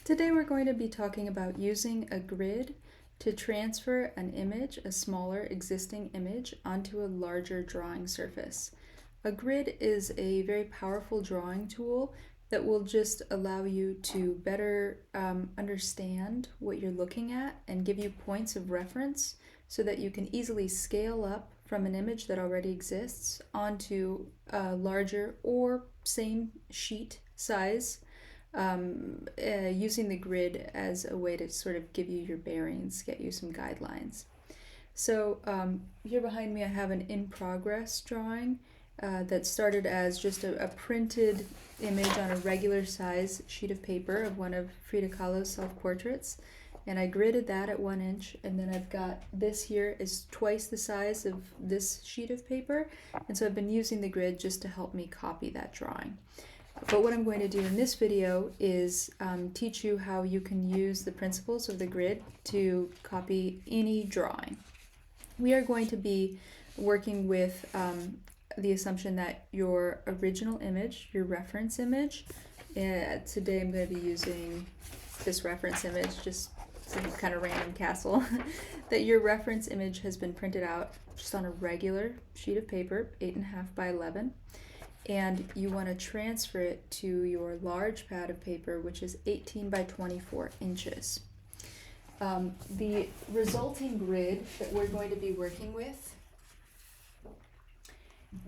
Today we're going to be talking about using a grid to transfer an image, a smaller existing image, onto a larger drawing surface. A grid is a very powerful drawing tool that will just allow you to better understand what you're looking at and give you points of reference so that you can easily scale up from an image that already exists onto a larger or same sheet size, using the grid as a way to sort of give you your bearings, get you some guidelines. So here behind me I have an in-progress drawing that started as just a printed image on a regular size sheet of paper of one of Frida Kahlo's self-portraits, and I gridded that at 1 inch, and then I've got this here is twice the size of this sheet of paper, and so I've been using the grid just to help me copy that drawing. But what I'm going to do in this video is teach you how you can use the principles of the grid to copy any drawing. We are going to be working with the assumption that your original image, your reference image, today I'm going to be using this reference image, just some kind of random castle, that your reference image has been printed out just on a regular sheet of paper, 8.5 by 11. And you want to transfer it to your large pad of paper, which is 18 by 24 inches. The resulting grid that we're going to be working with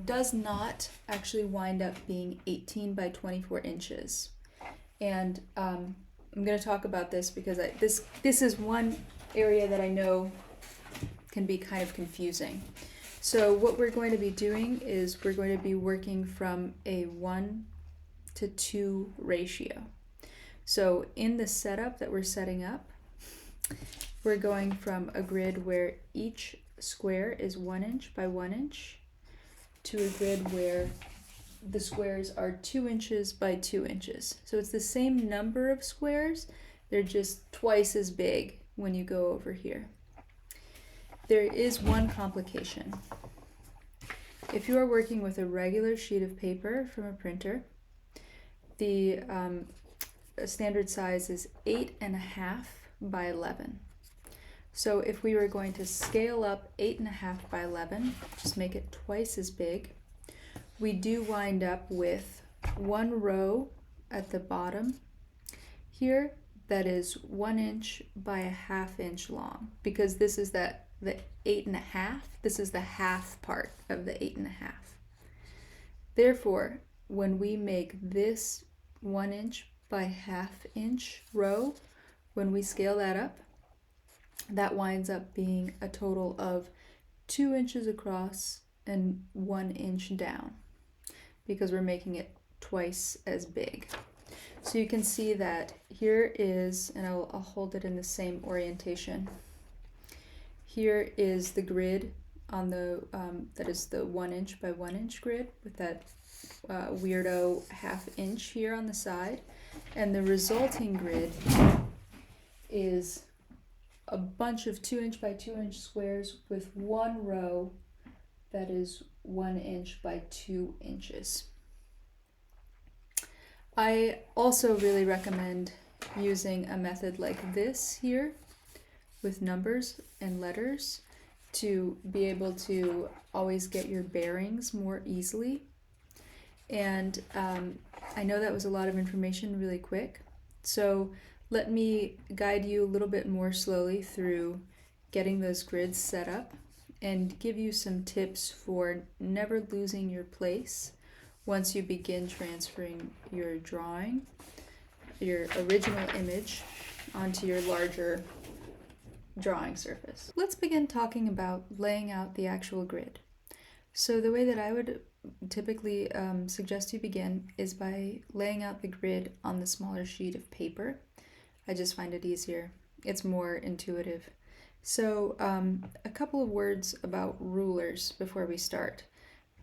does not actually wind up being 18 by 24 inches. And I'm going to talk about this because this is one area that I know can be kind of confusing. So what we're going to be doing is we're going to be working from a 1:2 ratio. So in the setup that we're setting up, we're going from a grid where each square is 1 inch by 1 inch to a grid where the squares are 2 inches by 2 inches. So it's the same number of squares, they're just twice as big when you go over here. There is one complication. If you are working with a regular sheet of paper from a printer, the standard size is 8.5 by 11. So if we were going to scale up 8.5 by 11, just make it twice as big, we do wind up with one row at the bottom here that is 1 inch by 1/2 inch long, because this is the 8.5, this is the half part of the 8.5. Therefore, when we make this 1 inch by 1/2 inch row, when we scale that up, that winds up being a total of 2 inches across and 1 inch down, because we're making it twice as big. So you can see that here is, and I'll hold it in the same orientation. Here is the grid on the, that is the 1 inch by 1 inch grid with that weirdo 1/2 inch here on the side. And the resulting grid is a bunch of 2 inch by 2 inch squares with one row that is 1 inch by 2 inches. I also really recommend using a method like this here with numbers and letters to be able to always get your bearings more easily. And I know that was a lot of information really quick, so let me guide you a little bit more slowly through getting those grids set up and give you some tips for never losing your place once you begin transferring your drawing, your original image, onto your larger drawing surface. Let's begin talking about laying out the actual grid. So the way that I would typically suggest you begin is by laying out the grid on the smaller sheet of paper. I just find it easier. It's more intuitive. So a couple of words about rulers before we start.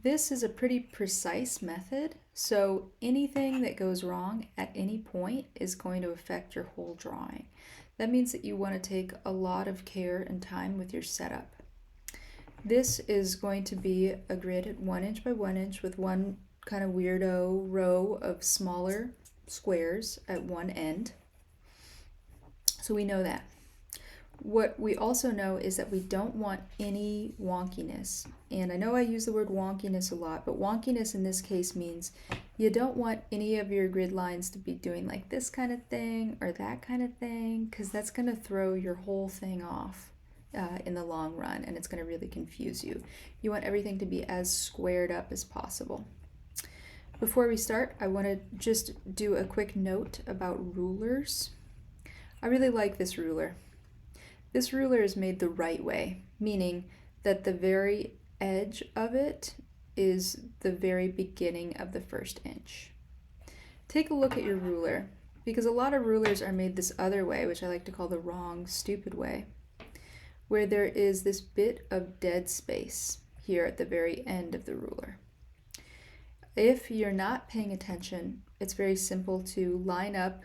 This is a pretty precise method, so anything that goes wrong at any point is going to affect your whole drawing. That means that you want to take a lot of care and time with your setup. This is going to be a grid at 1 inch by 1 inch with one kind of weirdo row of smaller squares at one end. So we know that. What we also know is that we don't want any wonkiness. And I know I use the word wonkiness a lot, but wonkiness in this case means you don't want any of your grid lines to be doing like this kind of thing or that kind of thing, because that's going to throw your whole thing off in the long run, and it's going to really confuse you. You want everything to be as squared up as possible. Before we start, I want to just do a quick note about rulers. I really like this ruler. This ruler is made the right way, meaning that the very edge of it is the very beginning of the first inch. Take a look at your ruler, because a lot of rulers are made this other way, which I like to call the wrong, stupid way, where there is this bit of dead space here at the very end of the ruler. If you're not paying attention, it's very simple to line up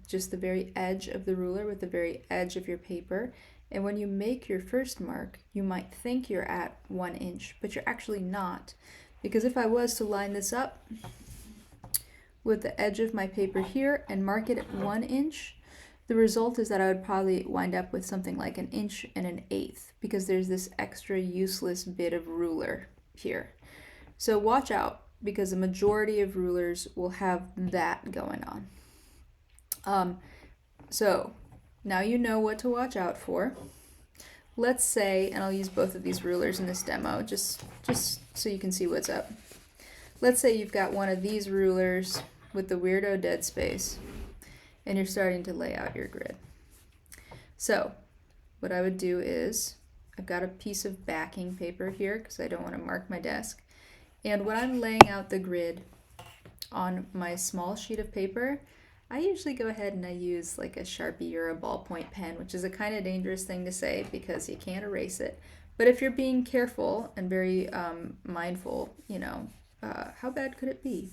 just the very edge of the ruler with the very edge of your paper. And when you make your first mark, you might think you're at 1 inch, but you're actually not. Because if I was to line this up with the edge of my paper here and mark it at 1 inch, the result is that I would probably wind up with something like 1 1/8 inches, because there's this extra useless bit of ruler here. So watch out, because the majority of rulers will have that going on. So now you know what to watch out for. Let's say, and I'll use both of these rulers in this demo, just so you can see what's up. Let's say you've got one of these rulers with the weirdo dead space, and you're starting to lay out your grid. So what I would do is, I've got a piece of backing paper here because I don't want to mark my desk. And when I'm laying out the grid on my small sheet of paper, I usually go ahead and I use like a Sharpie or a ballpoint pen, which is a kind of dangerous thing to say because you can't erase it. But if you're being careful and very mindful, you know, how bad could it be?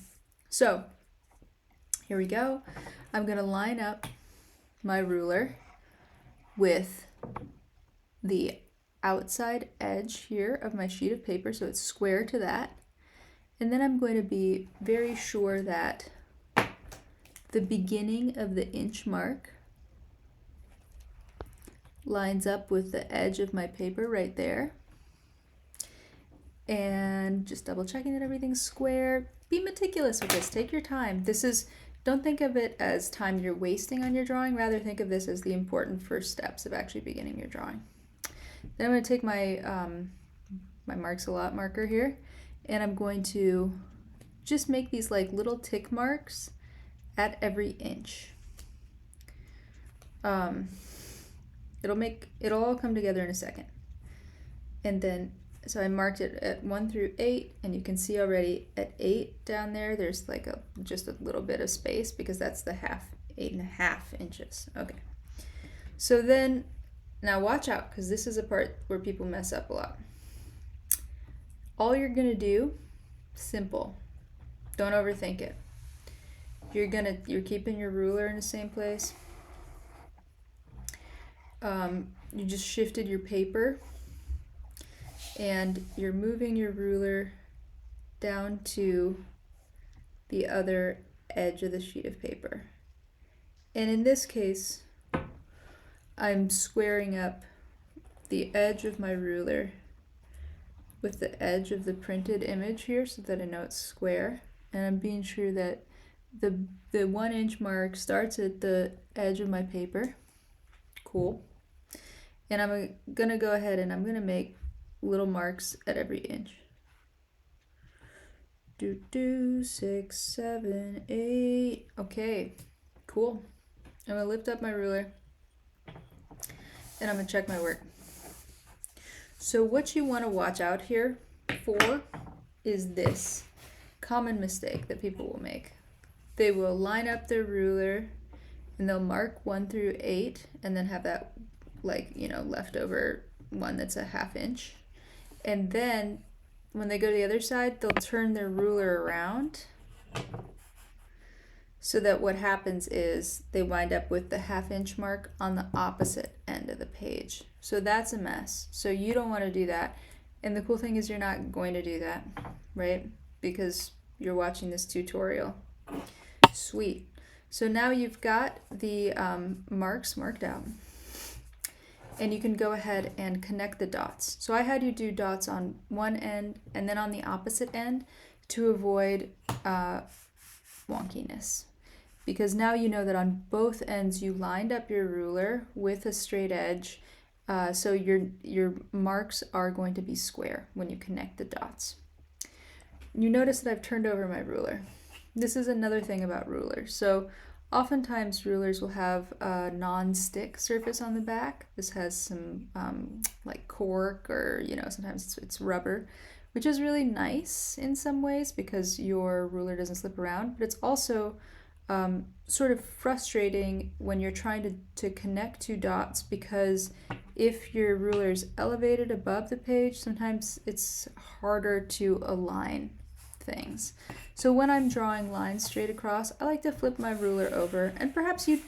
So here we go. I'm going to line up my ruler with the outside edge here of my sheet of paper, so it's square to that. And then I'm going to be very sure that the beginning of the inch mark lines up with the edge of my paper right there. And just double checking that everything's square. Be meticulous with this. Take your time. Don't think of it as time you're wasting on your drawing. Rather think of this as the important first steps of actually beginning your drawing. Then I'm going to take my my Marks a Lot marker here, and I'm going to just make these like little tick marks at every inch. It'll all come together in a second. And then, so I marked it at 1 through 8, and you can see already at 8 down there, there's like just a little bit of space because that's the 8.5 inches. Okay. So then, now watch out, because this is a part where people mess up a lot. All you're gonna do, simple, don't overthink it. You're keeping your ruler in the same place. You just shifted your paper, and you're moving your ruler down to the other edge of the sheet of paper. And in this case, I'm squaring up the edge of my ruler with the edge of the printed image here so that I know it's square. And I'm being sure that the 1 inch mark starts at the edge of my paper. Cool. And I'm gonna go ahead and I'm gonna make little marks at every inch. 6, 7, 8. Okay, cool. I'm gonna lift up my ruler and I'm gonna check my work. So what you want to watch out here for is this common mistake that people will make. They will line up their ruler and they'll mark 1 through 8 and then have that leftover one that's a 1/2 inch. And then when they go to the other side, they'll turn their ruler around so that what happens is they wind up with the 1/2 inch mark on the opposite end of the page. So that's a mess. So you don't want to do that. And the cool thing is you're not going to do that, right? Because you're watching this tutorial. Sweet. So now you've got the marks marked out, and you can go ahead and connect the dots. So I had you do dots on one end and then on the opposite end to avoid wonkiness. Because now you know that on both ends you lined up your ruler with a straight edge, so your marks are going to be square when you connect the dots. You notice that I've turned over my ruler. This is another thing about rulers. So oftentimes rulers will have a non-stick surface on the back. This has some like cork, or sometimes it's rubber, which is really nice in some ways because your ruler doesn't slip around, but it's also sort of frustrating when you're trying to connect two dots, because if your ruler is elevated above the page, sometimes it's harder to align things. So when I'm drawing lines straight across, I like to flip my ruler over, and perhaps you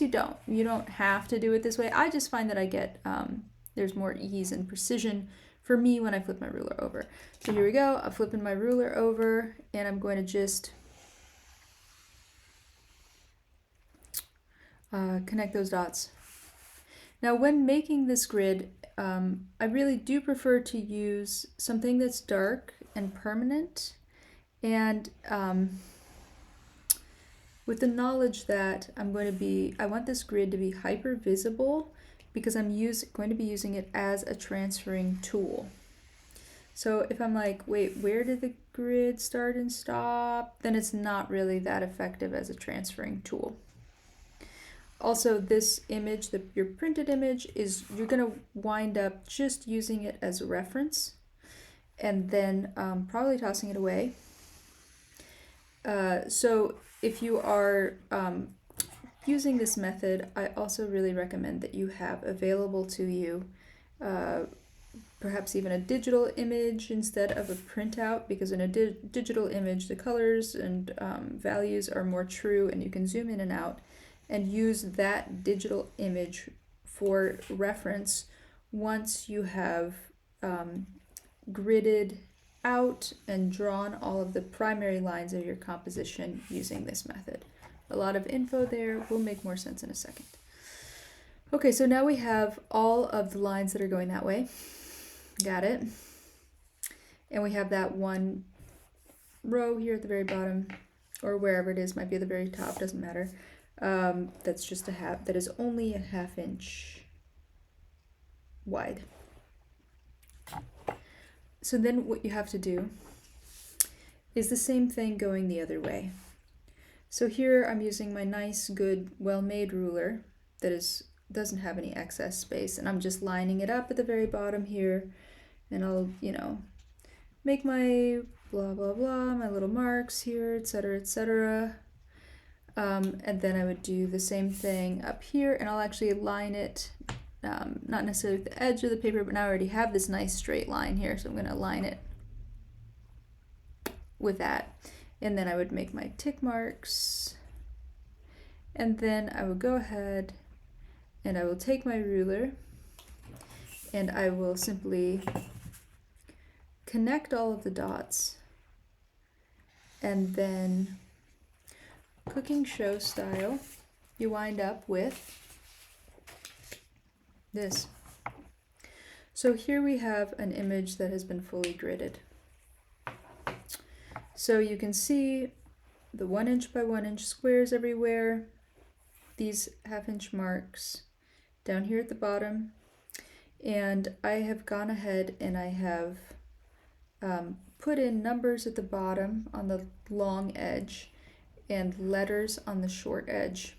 don't. You don't have to do it this way. I just find that I get there's more ease and precision for me when I flip my ruler over. So here we go. I'm flipping my ruler over, and I'm going to just connect those dots. Now when making this grid, I really do prefer to use something that's dark and permanent, and with the knowledge that I want this grid to be hyper visible, because I'm going to be using it as a transferring tool. So if I'm like, wait, where did the grid start and stop? Then it's not really that effective as a transferring tool. Also, this image, your printed image, you're going to wind up just using it as a reference, and then probably tossing it away. So if you are using this method, I also really recommend that you have available to you perhaps even a digital image instead of a printout, because in a digital image the colors and values are more true, and you can zoom in and out and use that digital image for reference once you have gridded out and drawn all of the primary lines of your composition using this method. A lot of info there will make more sense in a second. Okay, so now we have all of the lines that are going that way. Got it. And we have that one row here at the very bottom, or wherever it is, might be at the very top, doesn't matter. That's just that is only a 1/2 inch wide. So then what you have to do is the same thing going the other way. So here I'm using my nice, good, well-made ruler that doesn't have any excess space, and I'm just lining it up at the very bottom here, and I'll, make my blah, blah, blah, my little marks here, etc., etc. And then I would do the same thing up here, and I'll actually line it, not necessarily with the edge of the paper, but now I already have this nice straight line here, so I'm going to line it with that. And then I would make my tick marks, and then I would go ahead and I will take my ruler and I will simply connect all of the dots, and then cooking show style, you wind up with this. So here we have an image that has been fully gridded. So you can see the 1 inch by 1 inch squares everywhere, these 1/2 inch marks down here at the bottom, and I have gone ahead and I have put in numbers at the bottom on the long edge and letters on the short edge,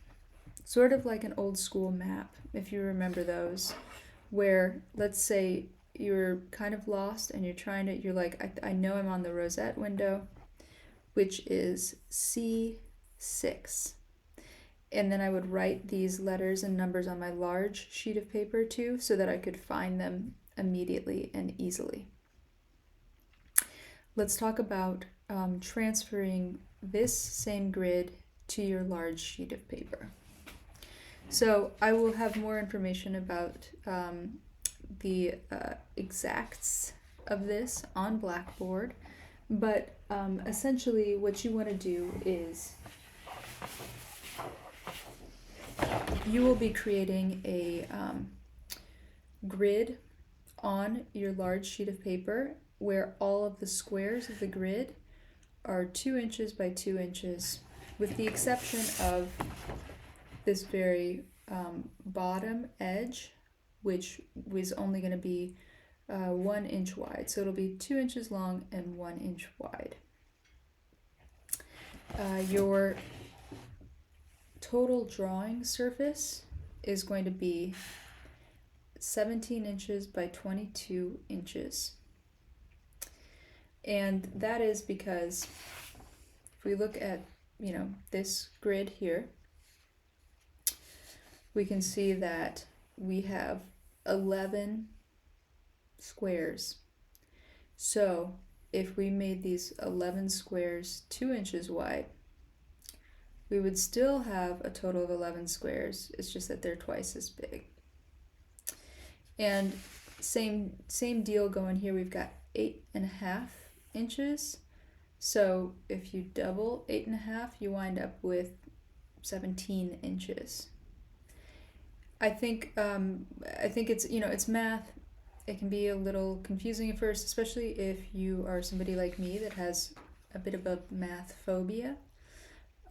sort of like an old school map, if you remember those, where let's say you're kind of lost and you're like, I know I'm on the rosette window, which is C6. And then I would write these letters and numbers on my large sheet of paper too, so that I could find them immediately and easily. Let's talk about transferring this same grid to your large sheet of paper. So I will have more information about the exacts of this on Blackboard, but essentially what you want to do is you will be creating a grid on your large sheet of paper where all of the squares of the grid are 2 inches by 2 inches, with the exception of this very bottom edge, which is only going to be 1 inch wide. So it'll be 2 inches long and 1 inch wide. Your total drawing surface is going to be 17 inches by 22 inches. And that is because if we look at, this grid here, we can see that we have 11 squares. So if we made these 11 squares 2 inches wide, we would still have a total of 11 squares. It's just that they're twice as big. And same deal going here. We've got 8.5 inches. So if you double 8.5, you wind up with 17 inches. I think it's, it's math. It can be a little confusing at first, especially if you are somebody like me that has a bit of a math phobia.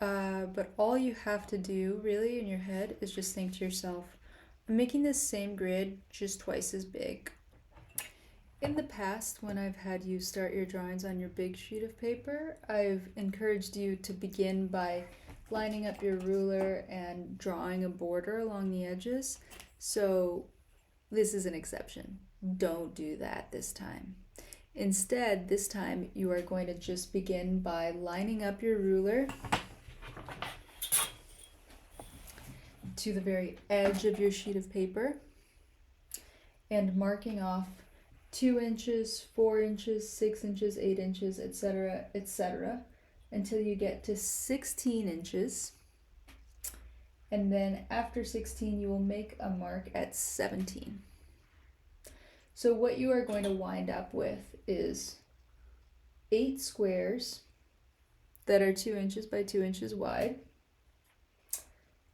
But all you have to do really in your head is just think to yourself, I'm making this same grid just twice as big. In the past, when I've had you start your drawings on your big sheet of paper, I've encouraged you to begin by lining up your ruler and drawing a border along the edges. So this is an exception. Don't do that this time. Instead, this time you are going to just begin by lining up your ruler to the very edge of your sheet of paper and marking off 2 inches, 4 inches, 6 inches, 8 inches, etc., etc., until you get to 16 inches. And then after 16, you will make a mark at 17. So what you are going to wind up with is 8 squares that are 2 inches by 2 inches wide,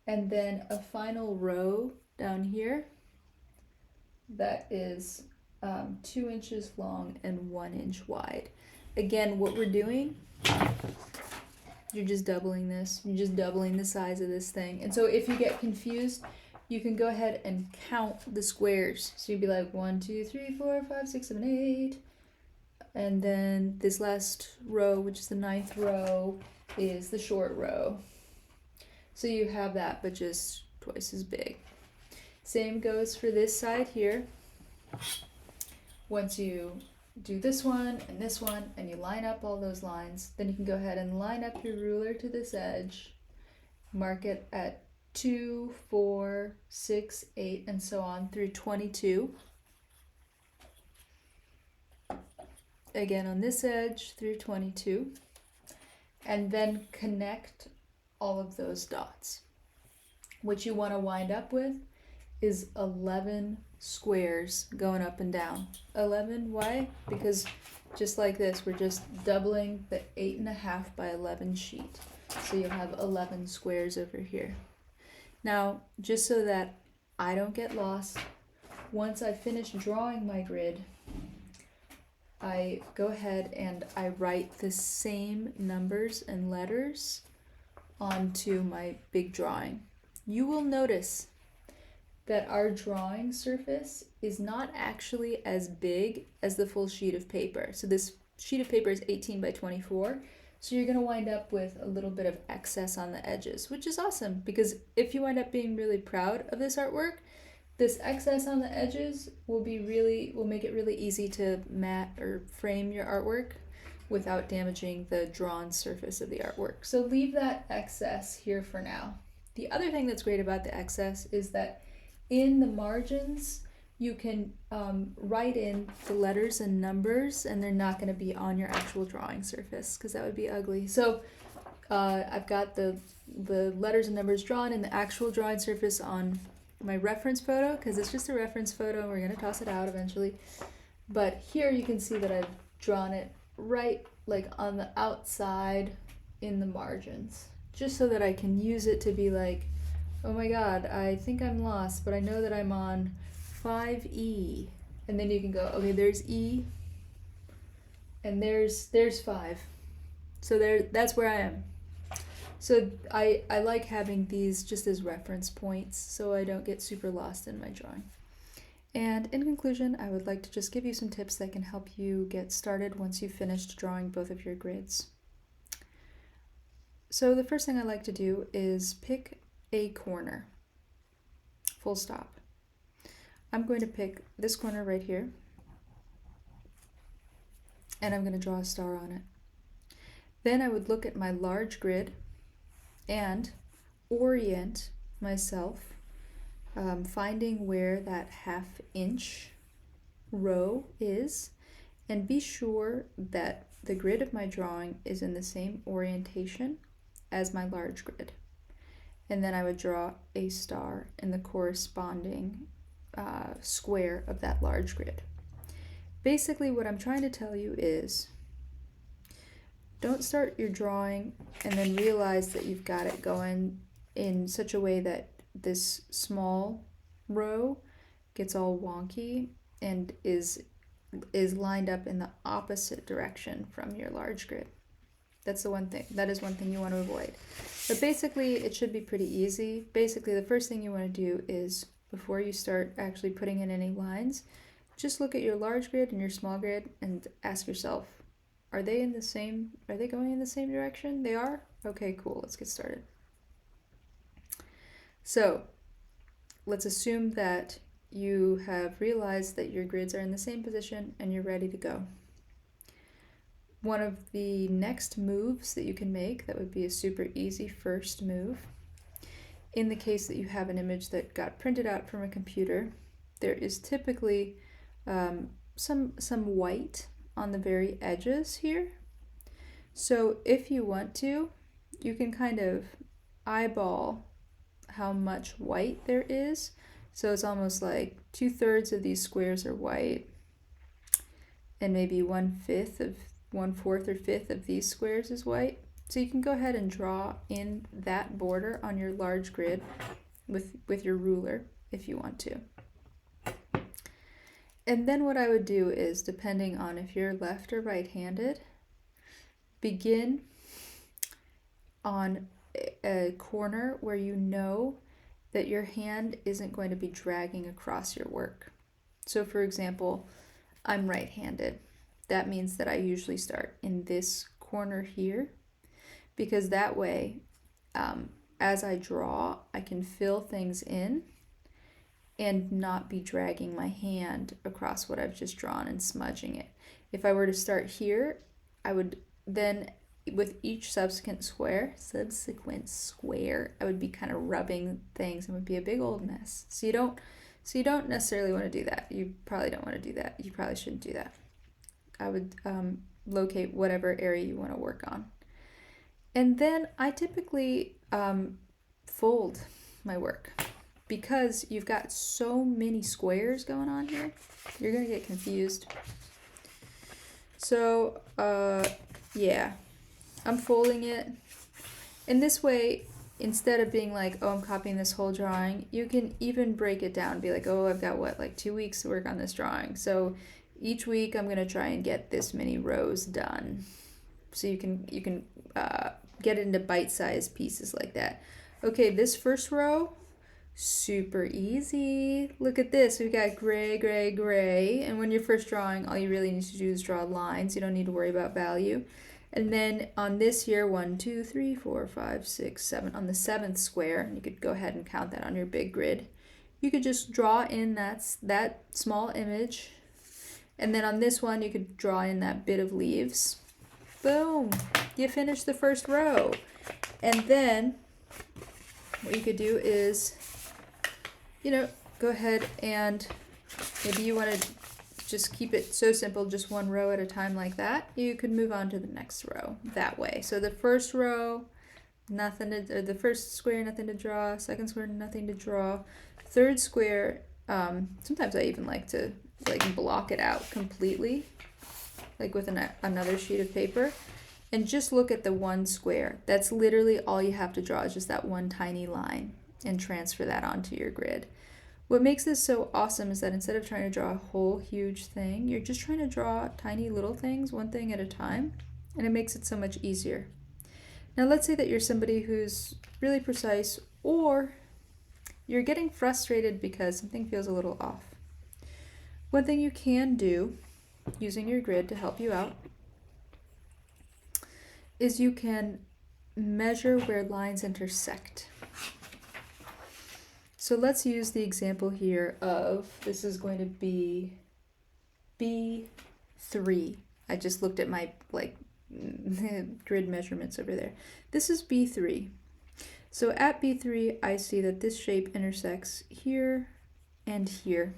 and then a final row down here that is 2 inches long and 1 inch wide. Again, what we're doing, you're just doubling this. You're just doubling the size of this thing. And so if you get confused, you can go ahead and count the squares. So you'd be like 1, 2, 3, 4, 5, 6, 7, 8. And then this last row, which is the 9th row, is the short row. So you have that, but just twice as big. Same goes for this side here. Once you do this one, and you line up all those lines, then you can go ahead and line up your ruler to this edge, mark it at 2, 4, 6, 8, and so on through 22. Again on this edge through 22. And then connect all of those dots. What you want to wind up with is 11 squares going up and down. 11, why? Because just like this, we're just doubling the 8.5 by 11 sheet. So you'll have 11 squares over here. Now, just so that I don't get lost, once I finish drawing my grid, I go ahead and I write the same numbers and letters onto my big drawing. You will notice that our drawing surface is not actually as big as the full sheet of paper. So this sheet of paper is 18 by 24. So you're going to wind up with a little bit of excess on the edges, which is awesome because if you wind up being really proud of this artwork, this excess on the edges will make it really easy to mat or frame your artwork without damaging the drawn surface of the artwork. So leave that excess here for now. The other thing that's great about the excess is that in the margins, you can write in the letters and numbers, and they're not going to be on your actual drawing surface because that would be ugly. So I've got the letters and numbers drawn in the actual drawing surface on my reference photo because it's just a reference photo. We're going to toss it out eventually. But here you can see that I've drawn it right like on the outside in the margins, just so that I can use it to be like, Oh my god, I think I'm lost, but I know that I'm on 5E. And then you can go, okay, there's E, and there's 5. So that's where I am. So I like having these just as reference points so I don't get super lost in my drawing. And in conclusion, I would like to just give you some tips that can help you get started once you've finished drawing both of your grids. So the first thing I like to do is pick a corner, full stop. I'm going to pick this corner right here, and I'm going to draw a star on it. Then I would look at my large grid and orient myself, finding where that 1/2 inch row is, and be sure that the grid of my drawing is in the same orientation as my large grid. And then I would draw a star in the corresponding square of that large grid. Basically, what I'm trying to tell you is don't start your drawing and then realize that you've got it going in such a way that this small row gets all wonky and is lined up in the opposite direction from your large grid. That is one thing you want to avoid. But basically, it should be pretty easy. Basically, the first thing you want to do is, before you start actually putting in any lines, just look at your large grid and your small grid and ask yourself, are they going in the same direction? They are? Okay, cool, let's get started. So, let's assume that you have realized that your grids are in the same position and you're ready to go. One of the next moves that you can make, that would be a super easy first move, in the case that you have an image that got printed out from a computer, there is typically some white on the very edges here. So if you want to, you can kind of eyeball how much white there is. So it's almost like 2/3 of these squares are white, and maybe 1/4 or 1/5 of these squares is white. So you can go ahead and draw in that border on your large grid with your ruler if you want to. And then what I would do is, depending on if you're left or right-handed, begin on a corner where you know that your hand isn't going to be dragging across your work. So for example, I'm right-handed. That means that I usually start in this corner here, because that way, as I draw, I can fill things in and not be dragging my hand across what I've just drawn and smudging it. If I were to start here, I would then, with each subsequent square, I would be kind of rubbing things and would be a big old mess. So you don't necessarily want to do that. You probably don't want to do that. You probably shouldn't do that. I would locate whatever area you want to work on. And then I typically fold my work, because you've got so many squares going on here, you're going to get confused. So, yeah, I'm folding it. And this way, instead of being like, oh, I'm copying this whole drawing, you can even break it down. Be like, oh, I've got like 2 weeks to work on this drawing. So each week I'm going to try and get this many rows done. So you can get it into bite-sized pieces like that. Okay, this first row, super easy. Look at this. We've got gray, gray, gray. And when you're first drawing, all you really need to do is draw lines. You don't need to worry about value. And then on this here, 1, 2, 3, 4, 5, 6, 7, on the 7th square, you could go ahead and count that on your big grid. You could just draw in that small image. And then on this one, you could draw in that bit of leaves. Boom, you finished the first row. And then what you could do is, go ahead and maybe you want to just keep it so simple, just one row at a time like that. You could move on to the next row that way. So the first row, the first square, nothing to draw. Second square, nothing to draw. Third square, sometimes I even like to block it out completely, like with another sheet of paper, and just look at the one square. That's literally all you have to draw, is just that one tiny line. and transfer that onto your grid. What makes this so awesome is that instead of trying to draw a whole huge thing, you're just trying to draw tiny little things, one thing at a time, and it makes it so much easier. Now let's say that you're somebody who's really precise, or you're getting frustrated because something feels a little off. One thing you can do using your grid to help you out is you can measure where lines intersect. So let's use the example here of, this is going to be B3. I just looked at my grid measurements over there. This is B3. So at B3, I see that this shape intersects here and here.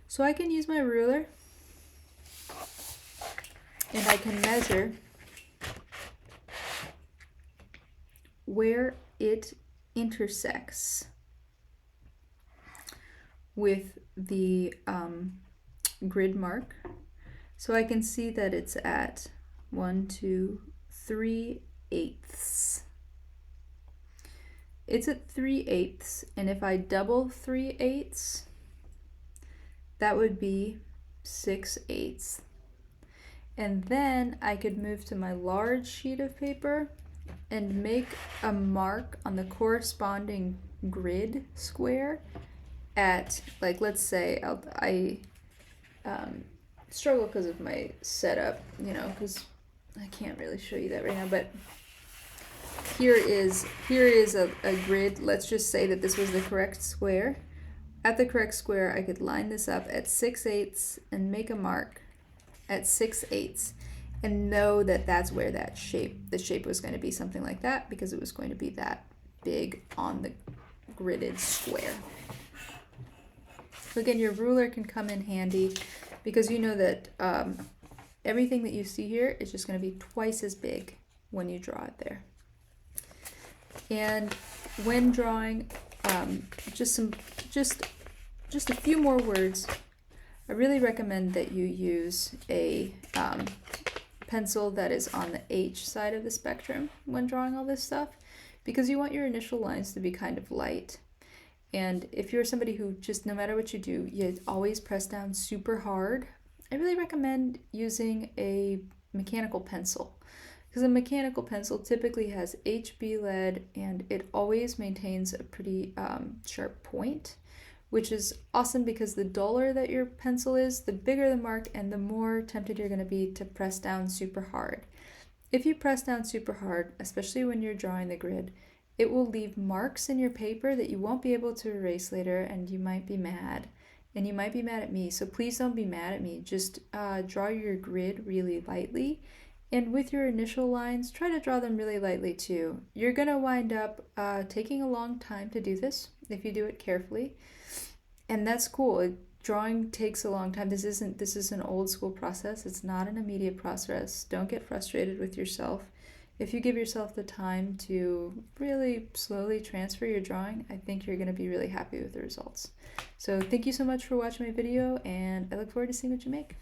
So I can use my ruler and I can measure where it intersects with the grid mark. So I can see that it's at 1, 2, 3/8. It's at 3/8, and if I double 3/8, that would be 6/8. And then I could move to my large sheet of paper and make a mark on the corresponding grid square at, like, let's say I struggle because of my setup, you know, because I can't really show you that right now, but here is a grid. Let's just say that this was the correct square. At the correct square, I could line this up at 6/8 and make a mark at 6/8 and know that that's where that shape, the shape was going to be something like that because it was going to be that big on the gridded square. So again, your ruler can come in handy because you know that everything that you see here is just going to be twice as big when you draw it there. And when drawing, just a few more words. I really recommend that you use a pencil that is on the H side of the spectrum when drawing all this stuff, because you want your initial lines to be kind of light. And if you're somebody who just, no matter what you do, you always press down super hard, I really recommend using a mechanical pencil, because a mechanical pencil typically has HB lead and it always maintains a pretty sharp point, which is awesome because the duller that your pencil is, the bigger the mark and the more tempted you're going to be to press down super hard. If you press down super hard, especially when you're drawing the grid, it will leave marks in your paper that you won't be able to erase later, and you might be mad. And you might be mad at me, so please don't be mad at me. Just draw your grid really lightly. And with your initial lines, try to draw them really lightly too. You're going to wind up taking a long time to do this if you do it carefully. And that's cool. Drawing takes a long time. This is an old school process. It's not an immediate process. Don't get frustrated with yourself. If you give yourself the time to really slowly transfer your drawing, I think you're going to be really happy with the results. So thank you so much for watching my video, and I look forward to seeing what you make.